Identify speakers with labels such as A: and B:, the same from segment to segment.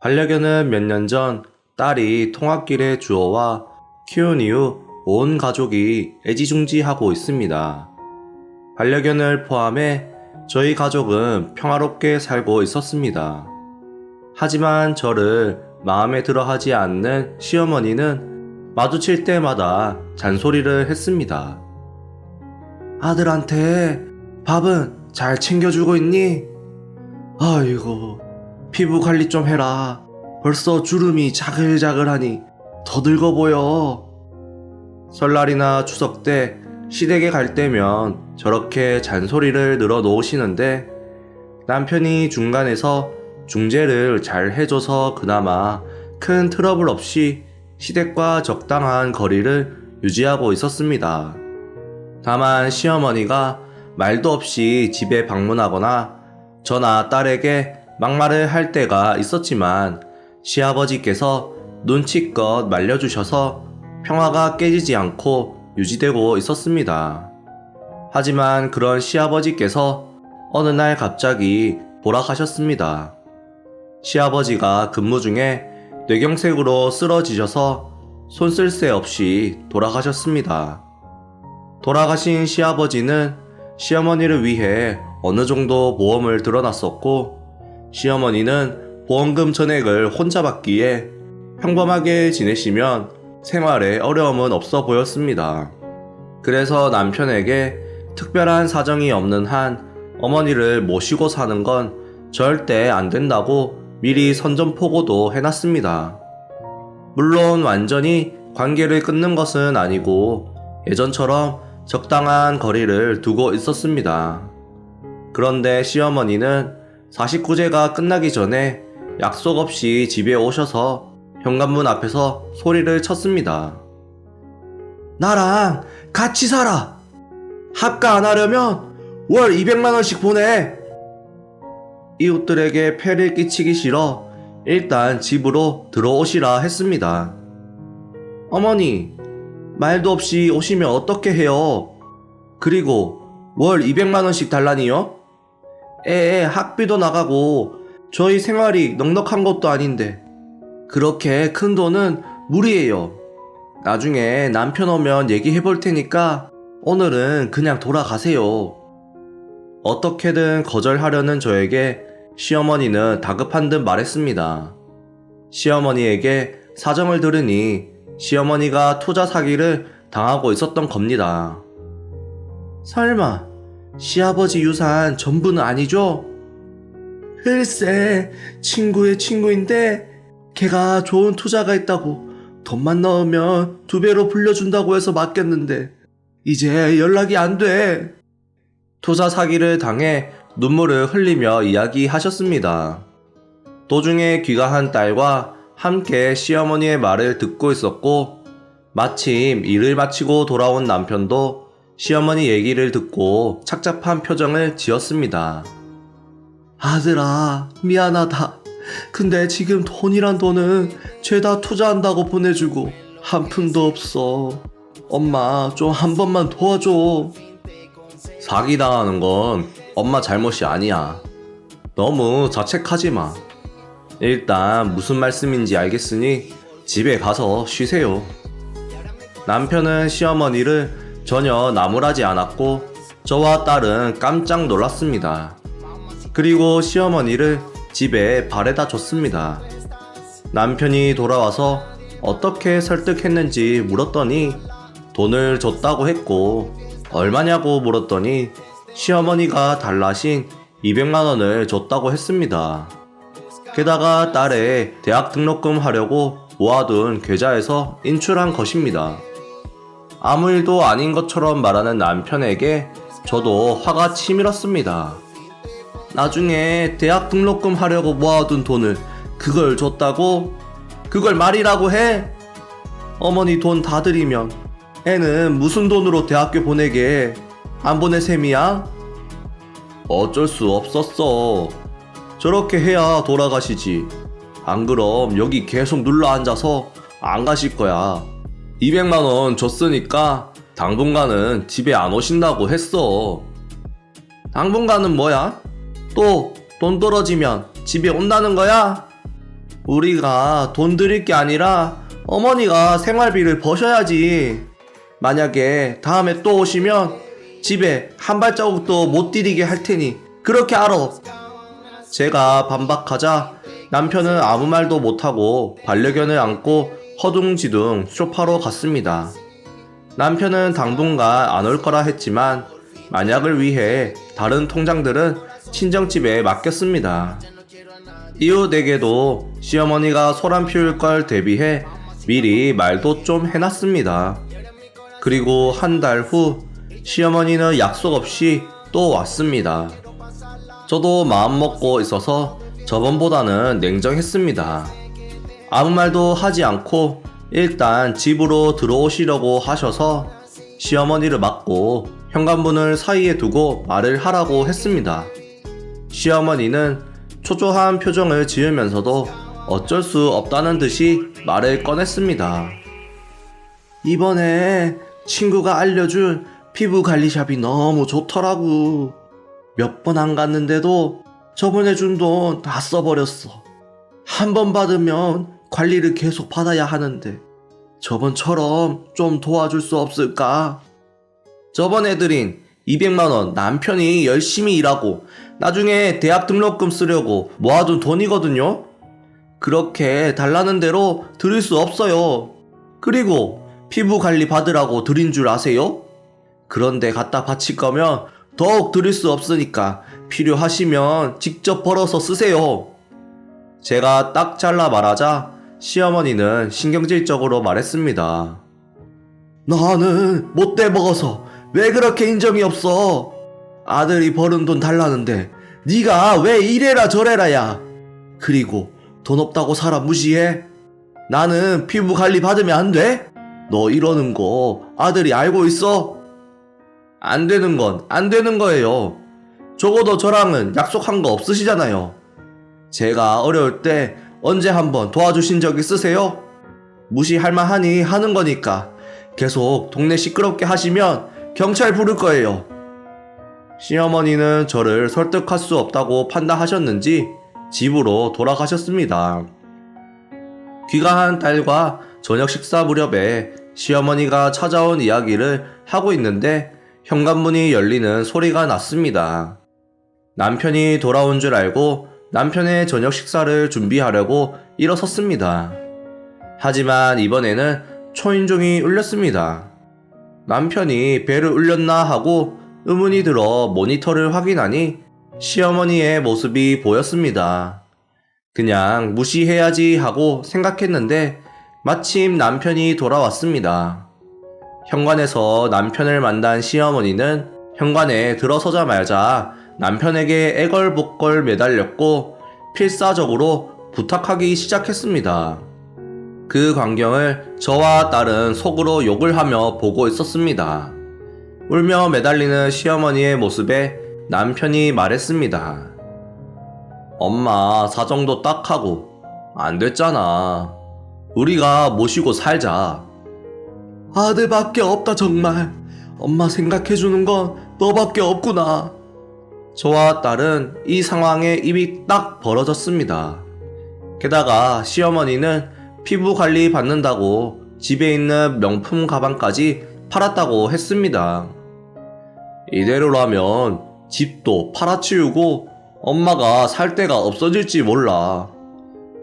A: 반려견은 몇 년 전 딸이 통학길에 주워와 키운 이후 온 가족이 애지중지하고 있습니다. 반려견을 포함해 저희 가족은 평화롭게 살고 있었습니다. 하지만 저를 마음에 들어 하지 않는 시어머니는 마주칠 때마다 잔소리를 했습니다. 아들한테 밥은 잘 챙겨주고 있니? 아이고, 피부 관리 좀 해라. 벌써 주름이 자글자글하니 더 늙어 보여. 설날이나 추석 때 시댁에 갈 때면 저렇게 잔소리를 늘어놓으시는데 남편이 중간에서 중재를 잘 해줘서 그나마 큰 트러블 없이 시댁과 적당한 거리를 유지하고 있었습니다. 다만 시어머니가 말도 없이 집에 방문하거나 저나 딸에게 막말을 할 때가 있었지만 시아버지께서 눈치껏 말려주셔서 평화가 깨지지 않고 유지되고 있었습니다. 하지만 그런 시아버지께서 어느 날 갑자기 돌아가셨습니다. 시아버지가 근무 중에 뇌경색으로 쓰러지셔서 손 쓸 새 없이 돌아가셨습니다. 돌아가신 시아버지는 시어머니를 위해 어느 정도 보험을 들어놨었고 시어머니는 보험금 전액을 혼자 받기에 평범하게 지내시면 생활에 어려움은 없어 보였습니다. 그래서 남편에게 특별한 사정이 없는 한 어머니를 모시고 사는 건 절대 안 된다고 미리 선전포고도 해놨습니다. 물론 완전히 관계를 끊는 것은 아니고 예전처럼 적당한 거리를 두고 있었습니다. 그런데 시어머니는 49제가 끝나기 전에 약속 없이 집에 오셔서 현관문 앞에서 소리를 쳤습니다. 나랑 같이 살아! 합가 안 하려면 월 200만원씩 보내! 이웃들에게 폐를 끼치기 싫어 일단 집으로 들어오시라 했습니다. 어머니, 말도 없이 오시면 어떻게 해요? 그리고 월 200만원씩 달라니요? 애 학비도 나가고 저희 생활이 넉넉한 것도 아닌데 그렇게 큰 돈은 무리예요. 나중에 남편 오면 얘기해 볼 테니까 오늘은 그냥 돌아가세요. 어떻게든 거절하려는 저에게 시어머니는 다급한 듯 말했습니다. 시어머니에게 사정을 들으니 시어머니가 투자 사기를 당하고 있었던 겁니다. 설마 시아버지 유산 전부는 아니죠? 글쎄, 친구의 친구인데 걔가 좋은 투자가 있다고 돈만 넣으면 2배로 불려준다고 해서 맡겼는데 이제 연락이 안 돼. 투자 사기를 당해 눈물을 흘리며 이야기하셨습니다. 도중에 귀가한 딸과 함께 시어머니의 말을 듣고 있었고 마침 일을 마치고 돌아온 남편도 시어머니 얘기를 듣고 착잡한 표정을 지었습니다. 아들아, 미안하다. 근데 지금 돈이란 돈은 죄다 투자한다고 보내주고 한 푼도 없어. 엄마 좀 한 번만 도와줘. 사기당하는 건 엄마 잘못이 아니야. 너무 자책하지 마. 일단 무슨 말씀인지 알겠으니 집에 가서 쉬세요. 남편은 시어머니를 전혀 나무라지 않았고 저와 딸은 깜짝 놀랐습니다. 그리고 시어머니를 집에 바래다 줬습니다. 남편이 돌아와서 어떻게 설득했는지 물었더니 돈을 줬다고 했고 얼마냐고 물었더니 시어머니가 달라신 200만원을 줬다고 했습니다. 게다가 딸의 대학 등록금 하려고 모아둔 계좌에서 인출한 것입니다. 아무 일도 아닌 것처럼 말하는 남편에게 저도 화가 치밀었습니다. 나중에 대학 등록금 하려고 모아둔 돈을 그걸 줬다고? 그걸 말이라고 해? 어머니 돈 다 드리면 애는 무슨 돈으로 대학교 보내게? 안 보낼 셈이야? 어쩔 수 없었어. 저렇게 해야 돌아가시지. 안 그럼 여기 계속 눌러 앉아서 안 가실 거야. 200만원 줬으니까 당분간은 집에 안 오신다고 했어. 당분간은 뭐야? 또 돈 떨어지면 집에 온다는 거야? 우리가 돈 드릴 게 아니라 어머니가 생활비를 버셔야지. 만약에 다음에 또 오시면 집에 한 발자국도 못 디디게 할 테니 그렇게 알아. 제가 반박하자 남편은 아무 말도 못하고 반려견을 안고 허둥지둥 쇼파로 갔습니다. 남편은 당분간 안 올 거라 했지만 만약을 위해 다른 통장들은 친정집에 맡겼습니다. 이웃에게도 시어머니가 소란 피울 걸 대비해 미리 말도 좀 해놨습니다. 그리고 한 달 후 시어머니는 약속 없이 또 왔습니다. 저도 마음먹고 있어서 저번보다는 냉정했습니다. 아무 말도 하지 않고 일단 집으로 들어오시려고 하셔서 시어머니를 맞고 현관문을 사이에 두고 말을 하라고 했습니다. 시어머니는 초조한 표정을 지으면서도 어쩔 수 없다는 듯이 말을 꺼냈습니다. 이번에 친구가 알려준 피부관리샵이 너무 좋더라고. 몇 번 안 갔는데도 저번에 준 돈 다 써버렸어. 한 번 받으면 관리를 계속 받아야 하는데 저번처럼 좀 도와줄 수 없을까? 저번에 드린 200만원 남편이 열심히 일하고 나중에 대학 등록금 쓰려고 모아둔 돈이거든요. 그렇게 달라는 대로 드릴 수 없어요. 그리고 피부 관리 받으라고 드린 줄 아세요? 그런데 갖다 바칠 거면 더욱 드릴 수 없으니까 필요하시면 직접 벌어서 쓰세요. 제가 딱 잘라 말하자 시어머니는 신경질적으로 말했습니다. 너는 못돼 먹어서 왜 그렇게 인정이 없어? 아들이 버는 돈 달라는데 네가 왜 이래라 저래라야. 그리고 돈 없다고 사람 무시해? 나는 피부 관리 받으면 안 돼? 너 이러는 거 아들이 알고 있어? 안 되는 건 안 되는 거예요. 적어도 저랑은 약속한 거 없으시잖아요. 제가 어려울 때 언제 한번 도와주신 적 있으세요? 무시할 만하니 하는 거니까 계속 동네 시끄럽게 하시면 경찰 부를 거예요. 시어머니는 저를 설득할 수 없다고 판단하셨는지 집으로 돌아가셨습니다. 귀가한 딸과 저녁 식사 무렵에 시어머니가 찾아온 이야기를 하고 있는데 현관문이 열리는 소리가 났습니다. 남편이 돌아온 줄 알고 남편의 저녁 식사를 준비하려고 일어섰습니다. 하지만 이번에는 초인종이 울렸습니다. 남편이 벨을 울렸나 하고 의문이 들어 모니터를 확인하니 시어머니의 모습이 보였습니다. 그냥 무시해야지 하고 생각했는데 마침 남편이 돌아왔습니다. 현관에서 남편을 만난 시어머니는 현관에 들어서자마자 남편에게 애걸복걸 매달렸고 필사적으로 부탁하기 시작했습니다. 그 광경을 저와 딸은 속으로 욕을 하며 보고 있었습니다. 울며 매달리는 시어머니의 모습에 남편이 말했습니다. 엄마 사정도 딱 하고 안 됐잖아. 우리가 모시고 살자. 아들밖에 없다 정말. 엄마 생각해주는 건 너밖에 없구나. 저와 딸은 이 상황에 입이 딱 벌어졌습니다. 게다가 시어머니는 피부 관리 받는다고 집에 있는 명품 가방까지 팔았다고 했습니다. 이대로라면 집도 팔아치우고 엄마가 살 데가 없어질지 몰라.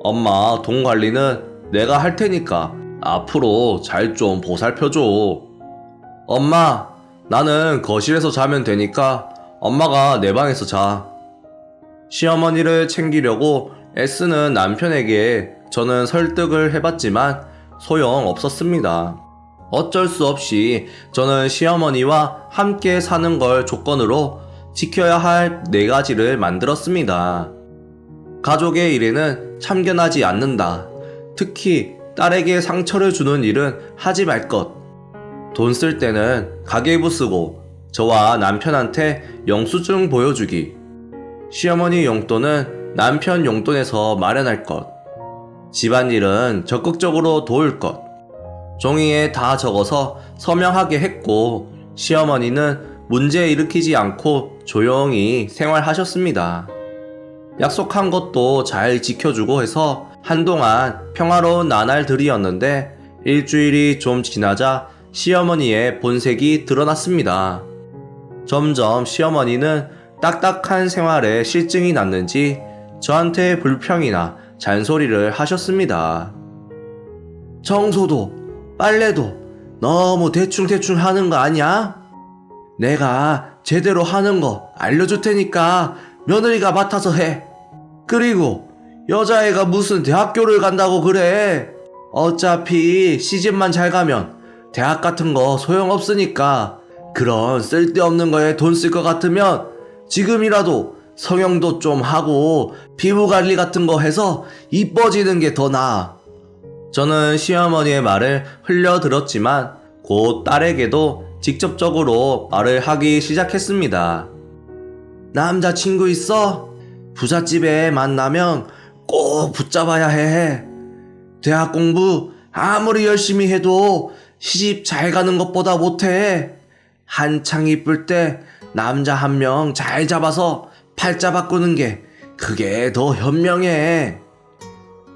A: 엄마 돈 관리는 내가 할 테니까 앞으로 잘 좀 보살펴줘. 엄마, 나는 거실에서 자면 되니까 엄마가 내 방에서 자. 시어머니를 챙기려고 애쓰는 남편에게 저는 설득을 해봤지만 소용없었습니다. 어쩔 수 없이 저는 시어머니와 함께 사는 걸 조건으로 지켜야 할 4가지를 만들었습니다. 가족의 일에는 참견하지 않는다. 특히 딸에게 상처를 주는 일은 하지 말 것. 돈 쓸 때는 가계부 쓰고 저와 남편한테 영수증 보여주기. 시어머니 용돈은 남편 용돈에서 마련할 것. 집안일은 적극적으로 도울 것. 종이에 다 적어서 서명하게 했고 시어머니는 문제 일으키지 않고 조용히 생활하셨습니다. 약속한 것도 잘 지켜주고 해서 한동안 평화로운 나날들이었는데 일주일이 좀 지나자 시어머니의 본색이 드러났습니다. 점점 시어머니는 딱딱한 생활에 실증이 났는지 저한테 불평이나 잔소리를 하셨습니다. 청소도 빨래도 너무 대충대충 하는 거 아니야? 내가 제대로 하는 거 알려줄 테니까 며느리가 맡아서 해. 그리고 여자애가 무슨 대학교를 간다고 그래. 어차피 시집만 잘 가면 대학 같은 거 소용없으니까 그런 쓸데없는 거에 돈 쓸 것 같으면 지금이라도 성형도 좀 하고 피부 관리 같은 거 해서 이뻐지는 게 더 나아. 저는 시어머니의 말을 흘려들었지만 곧 딸에게도 직접적으로 말을 하기 시작했습니다. 남자친구 있어? 부잣집에 만나면 꼭 붙잡아야 해. 대학 공부 아무리 열심히 해도 시집 잘 가는 것보다 못해. 한창 이쁠 때 남자 한 명 잘 잡아서 팔자 바꾸는 게 그게 더 현명해.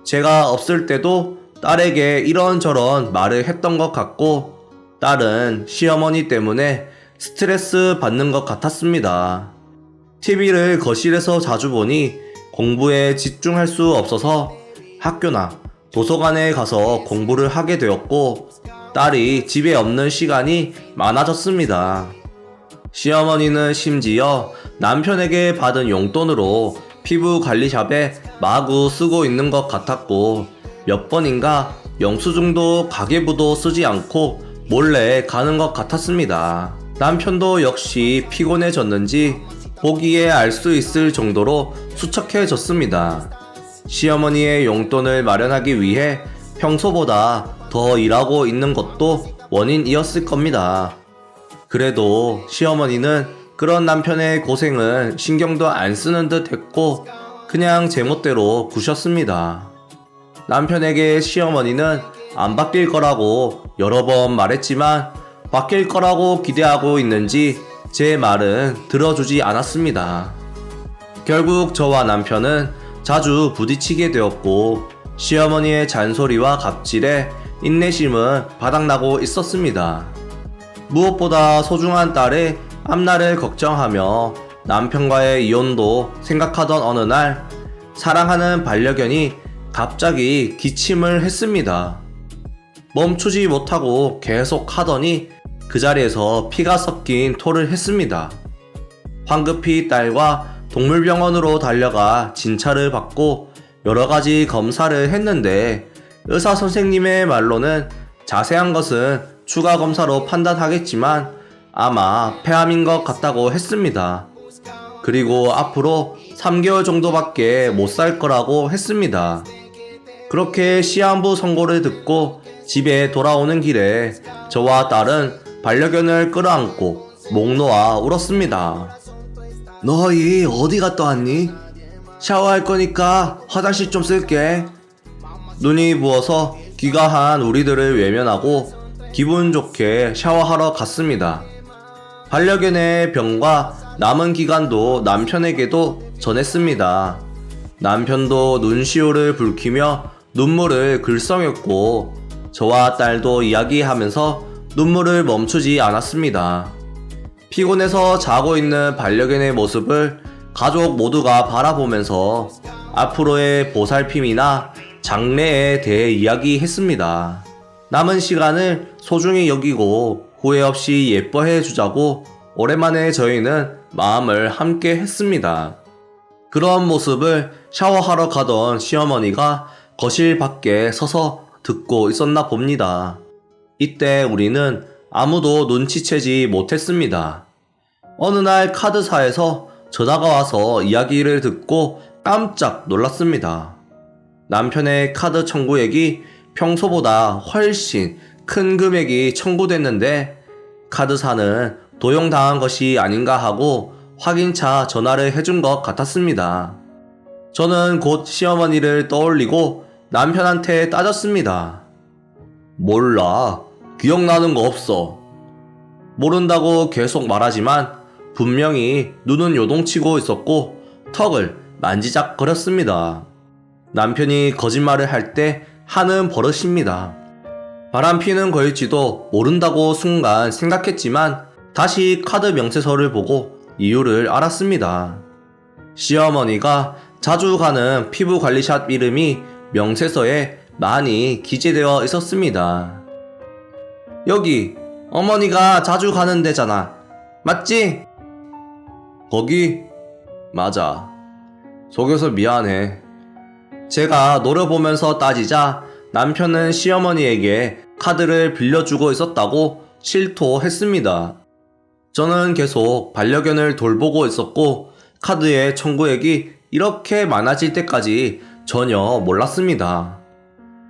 A: 제가 없을 때도 딸에게 이런저런 말을 했던 것 같고 딸은 시어머니 때문에 스트레스 받는 것 같았습니다. TV를 거실에서 자주 보니 공부에 집중할 수 없어서 학교나 도서관에 가서 공부를 하게 되었고 딸이 집에 없는 시간이 많아졌습니다. 시어머니는 심지어 남편에게 받은 용돈으로 피부 관리샵에 마구 쓰고 있는 것 같았고 몇 번인가 영수증도 가계부도 쓰지 않고 몰래 가는 것 같았습니다. 남편도 역시 피곤해졌는지 보기에 알 수 있을 정도로 수척해졌습니다. 시어머니의 용돈을 마련하기 위해 평소보다 더 일하고 있는 것도 원인이었을 겁니다. 그래도 시어머니는 그런 남편의 고생은 신경도 안 쓰는 듯 했고 그냥 제멋대로 구셨습니다. 남편에게 시어머니는 안 바뀔 거라고 여러 번 말했지만 바뀔 거라고 기대하고 있는지 제 말은 들어주지 않았습니다. 결국 저와 남편은 자주 부딪히게 되었고 시어머니의 잔소리와 갑질에 인내심은 바닥나고 있었습니다. 무엇보다 소중한 딸의 앞날을 걱정하며 남편과의 이혼도 생각하던 어느 날 사랑하는 반려견이 갑자기 기침을 했습니다. 멈추지 못하고 계속 하더니 그 자리에서 피가 섞인 토를 했습니다. 황급히 딸과 동물병원으로 달려가 진찰을 받고 여러가지 검사를 했는데 의사 선생님의 말로는 자세한 것은 추가 검사로 판단하겠지만 아마 폐암인 것 같다고 했습니다. 그리고 앞으로 3개월 정도밖에 못 살 거라고 했습니다. 그렇게 시한부 선고를 듣고 집에 돌아오는 길에 저와 딸은 반려견을 끌어안고 목 놓아 울었습니다. 너희 어디 갔다 왔니? 샤워할 거니까 화장실 좀 쓸게. 눈이 부어서 귀가한 우리들을 외면하고 기분 좋게 샤워하러 갔습니다. 반려견의 병과 남은 기간도 남편에게도 전했습니다. 남편도 눈시울을 붉히며 눈물을 글썽였고 저와 딸도 이야기하면서 눈물을 멈추지 않았습니다. 피곤해서 자고 있는 반려견의 모습을 가족 모두가 바라보면서 앞으로의 보살핌이나 장래에 대해 이야기했습니다. 남은 시간을 소중히 여기고 후회 없이 예뻐해 주자고 오랜만에 저희는 마음을 함께 했습니다. 그런 모습을 샤워하러 가던 시어머니가 거실 밖에 서서 듣고 있었나 봅니다. 이때 우리는 아무도 눈치채지 못했습니다. 어느 날 카드사에서 전화가 와서 이야기를 듣고 깜짝 놀랐습니다. 남편의 카드 청구액이 평소보다 훨씬 큰 금액이 청구됐는데 카드사는 도용당한 것이 아닌가 하고 확인차 전화를 해준 것 같았습니다. 저는 곧 시어머니를 떠올리고 남편한테 따졌습니다. 몰라. 기억나는 거 없어. 모른다고 계속 말하지만 분명히 눈은 요동치고 있었고 턱을 만지작거렸습니다. 남편이 거짓말을 할 때 하는 버릇입니다. 바람피는 거일지도 모른다고 순간 생각했지만 다시 카드 명세서를 보고 이유를 알았습니다. 시어머니가 자주 가는 피부관리샵 이름이 명세서에 많이 기재되어 있었습니다. 여기 어머니가 자주 가는 데잖아. 맞지? 거기? 맞아. 속여서 미안해. 제가 노려보면서 따지자 남편은 시어머니에게 카드를 빌려주고 있었다고 실토했습니다. 저는 계속 반려견을 돌보고 있었고 카드의 청구액이 이렇게 많아질 때까지 전혀 몰랐습니다.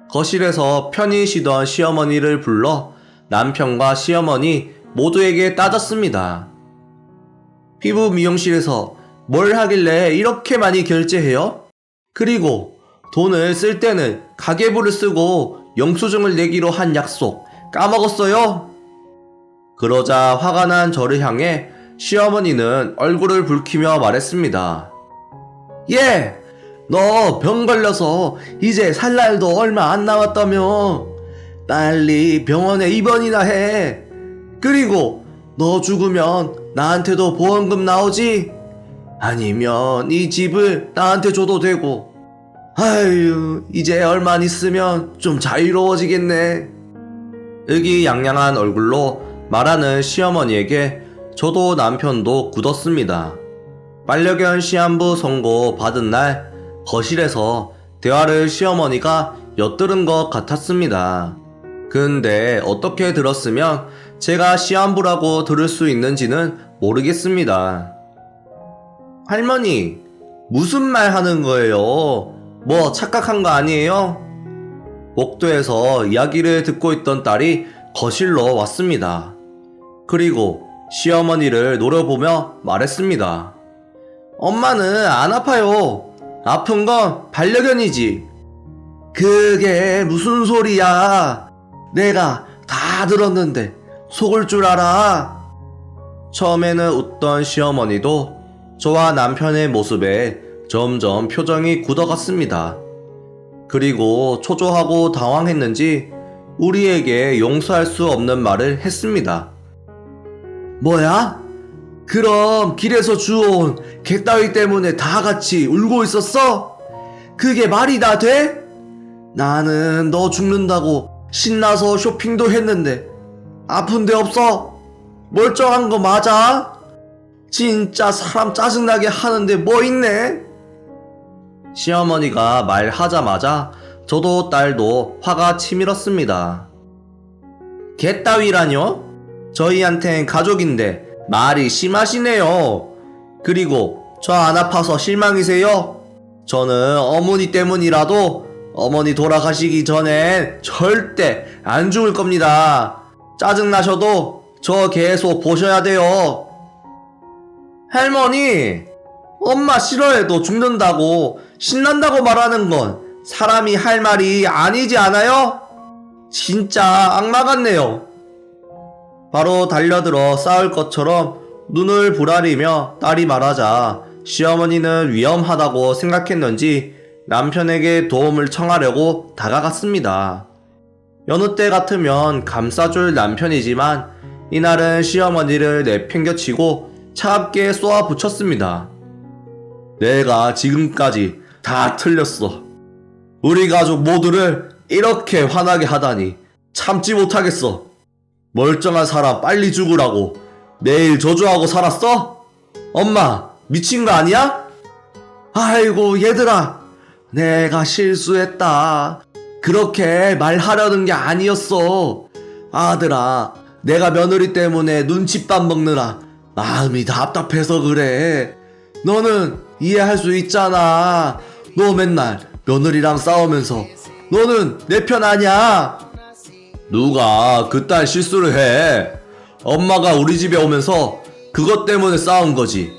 A: 거실에서 편히 쉬던 시어머니를 불러 남편과 시어머니 모두에게 따졌습니다. 피부 미용실에서 뭘 하길래 이렇게 많이 결제해요? 그리고 돈을 쓸 때는 가계부를 쓰고 영수증을 내기로 한 약속 까먹었어요? 그러자 화가 난 저를 향해 시어머니는 얼굴을 붉히며 말했습니다. 예! 너 병 걸려서 이제 살 날도 얼마 안 남았다며. 빨리 병원에 입원이나 해. 그리고 너 죽으면 나한테도 보험금 나오지? 아니면 이 집을 나한테 줘도 되고. 아유, 이제 얼마 안 있으면 좀 자유로워지겠네. 의기양양한 얼굴로 말하는 시어머니에게 저도 남편도 굳었습니다. 반려견 시한부 선고 받은 날 거실에서 대화를 시어머니가 엿들은 것 같았습니다. 근데 어떻게 들었으면 제가 시한부라고 들을 수 있는지는 모르겠습니다. 할머니, 무슨 말 하는 거예요? 뭐 착각한 거 아니에요? 복도에서 이야기를 듣고 있던 딸이 거실로 왔습니다. 그리고 시어머니를 노려보며 말했습니다. 엄마는 안 아파요. 아픈 건 반려견이지. 그게 무슨 소리야. 내가 다 들었는데 속을 줄 알아. 처음에는 웃던 시어머니도 저와 남편의 모습에 점점 표정이 굳어갔습니다. 그리고 초조하고 당황했는지 우리에게 용서할 수 없는 말을 했습니다. 뭐야? 그럼 길에서 주워온 개따위 때문에 다 같이 울고 있었어? 그게 말이 다 돼? 나는 너 죽는다고 신나서 쇼핑도 했는데 아픈 데 없어? 멀쩡한 거 맞아? 진짜 사람 짜증나게 하는데 뭐 있네? 시어머니가 말하자마자 저도 딸도 화가 치밀었습니다. 개따위라뇨? 저희한텐 가족인데 말이 심하시네요. 그리고 저 안 아파서 실망이세요? 저는 어머니 때문이라도 어머니 돌아가시기 전엔 절대 안 죽을 겁니다. 짜증나셔도 저 계속 보셔야 돼요. 할머니, 엄마 싫어해도 죽는다고 신난다고 말하는 건 사람이 할 말이 아니지 않아요? 진짜 악마 같네요. 바로 달려들어 싸울 것처럼 눈을 부라리며 딸이 말하자 시어머니는 위험하다고 생각했는지 남편에게 도움을 청하려고 다가갔습니다. 여느 때 같으면 감싸줄 남편이지만 이날은 시어머니를 내팽겨치고 차갑게 쏘아붙였습니다. 내가 지금까지 다 틀렸어. 우리 가족 모두를 이렇게 화나게 하다니 참지 못하겠어. 멀쩡한 사람 빨리 죽으라고 매일 저주하고 살았어? 엄마 미친 거 아니야? 아이고 얘들아, 내가 실수했다. 그렇게 말하려는 게 아니었어. 아들아, 내가 며느리 때문에 눈칫밥 먹느라 마음이 답답해서 그래. 너는 이해할 수 있잖아. 너 맨날 며느리랑 싸우면서 너는 내 편 아냐? 누가 그딴 실수를 해? 엄마가 우리 집에 오면서 그것 때문에 싸운 거지.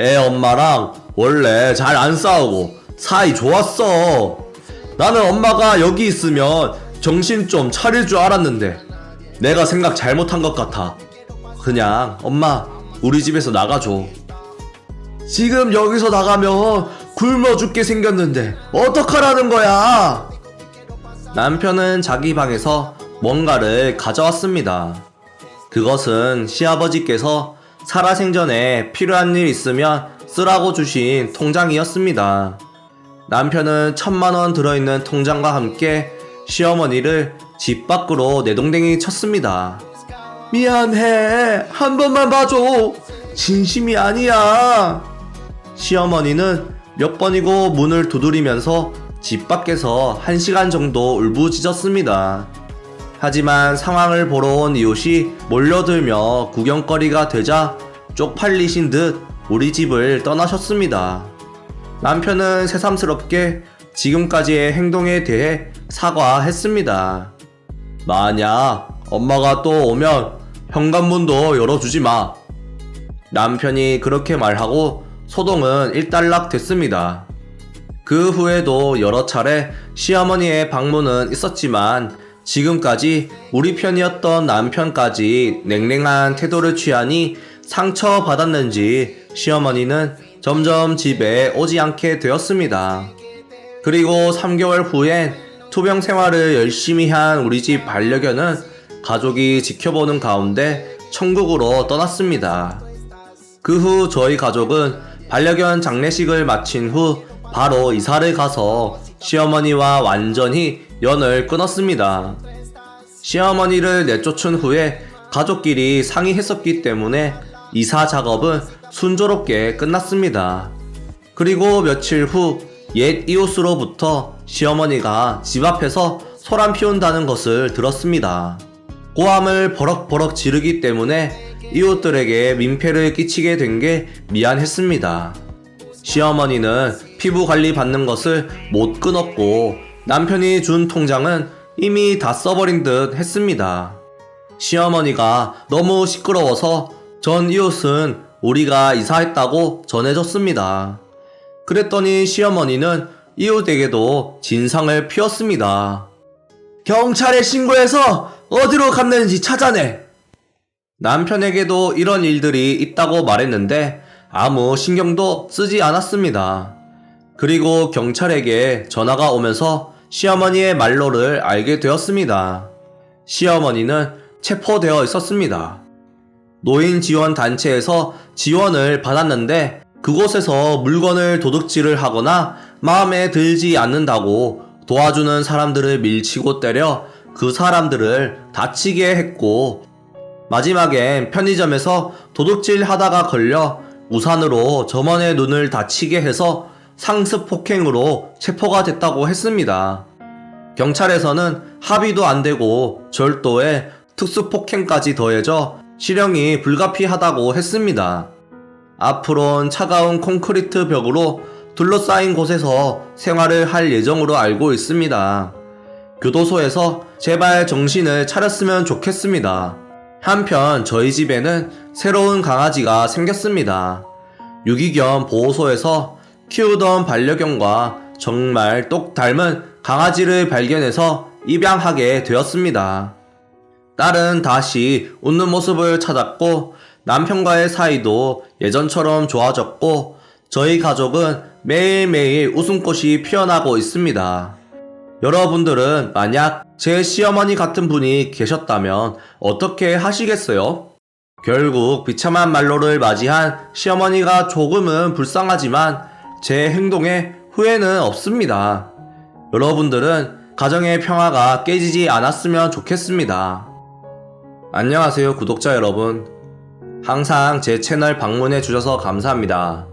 A: 애 엄마랑 원래 잘 안 싸우고 사이 좋았어. 나는 엄마가 여기 있으면 정신 좀 차릴 줄 알았는데 내가 생각 잘못한 것 같아. 그냥 엄마 우리 집에서 나가줘. 지금 여기서 나가면 굶어 죽게 생겼는데 어떡하라는 거야? 남편은 자기 방에서 뭔가를 가져왔습니다. 그것은 시아버지께서 살아생전에 필요한 일 있으면 쓰라고 주신 통장이었습니다. 남편은 1,000만원 들어있는 통장과 함께 시어머니를 집 밖으로 내동댕이 쳤습니다. 미안해. 한 번만 봐줘. 진심이 아니야. 시어머니는 몇 번이고 문을 두드리면서 집 밖에서 1시간 정도 울부짖었습니다. 하지만 상황을 보러 온 이웃이 몰려들며 구경거리가 되자 쪽팔리신 듯 우리 집을 떠나셨습니다. 남편은 새삼스럽게 지금까지의 행동에 대해 사과했습니다. 만약 엄마가 또 오면 현관문도 열어주지 마. 남편이 그렇게 말하고 소동은 일단락 됐습니다. 그 후에도 여러 차례 시어머니의 방문은 있었지만 지금까지 우리 편이었던 남편까지 냉랭한 태도를 취하니 상처받았는지 시어머니는 점점 집에 오지 않게 되었습니다. 그리고 3개월 후엔 투병 생활을 열심히 한 우리 집 반려견은 가족이 지켜보는 가운데 천국으로 떠났습니다. 그 후 저희 가족은 반려견 장례식을 마친 후 바로 이사를 가서 시어머니와 완전히 연을 끊었습니다. 시어머니를 내쫓은 후에 가족끼리 상의했었기 때문에 이사 작업은 순조롭게 끝났습니다. 그리고 며칠 후 옛 이웃으로부터 시어머니가 집 앞에서 소란 피운다는 것을 들었습니다. 고함을 버럭버럭 지르기 때문에 이웃들에게 민폐를 끼치게 된 게 미안했습니다. 시어머니는 피부 관리 받는 것을 못 끊었고 남편이 준 통장은 이미 다 써버린 듯 했습니다. 시어머니가 너무 시끄러워서 전 이웃은 우리가 이사했다고 전해줬습니다. 그랬더니 시어머니는 이웃에게도 진상을 피웠습니다. 경찰에 신고해서 어디로 갔는지 찾아내. 남편에게도 이런 일들이 있다고 말했는데 아무 신경도 쓰지 않았습니다. 그리고 경찰에게 전화가 오면서 시어머니의 말로를 알게 되었습니다. 시어머니는 체포되어 있었습니다. 노인 지원 단체에서 지원을 받았는데 그곳에서 물건을 도둑질을 하거나 마음에 들지 않는다고 도와주는 사람들을 밀치고 때려 그 사람들을 다치게 했고 마지막엔 편의점에서 도둑질 하다가 걸려 우산으로 점원의 눈을 다치게 해서 상습 폭행으로 체포가 됐다고 했습니다. 경찰에서는 합의도 안 되고 절도에 특수폭행까지 더해져 실형이 불가피하다고 했습니다. 앞으론 차가운 콘크리트 벽으로 둘러싸인 곳에서 생활을 할 예정으로 알고 있습니다. 교도소에서 제발 정신을 차렸으면 좋겠습니다. 한편 저희 집에는 새로운 강아지가 생겼습니다. 유기견 보호소에서 키우던 반려견과 정말 똑 닮은 강아지를 발견해서 입양하게 되었습니다. 딸은 다시 웃는 모습을 찾았고 남편과의 사이도 예전처럼 좋아졌고 저희 가족은 매일매일 웃음꽃이 피어나고 있습니다. 여러분들은 만약 제 시어머니 같은 분이 계셨다면 어떻게 하시겠어요? 결국 비참한 말로를 맞이한 시어머니가 조금은 불쌍하지만 제 행동에 후회는 없습니다. 여러분들은 가정의 평화가 깨지지 않았으면 좋겠습니다. 안녕하세요 구독자 여러분. 항상 제 채널 방문해 주셔서 감사합니다.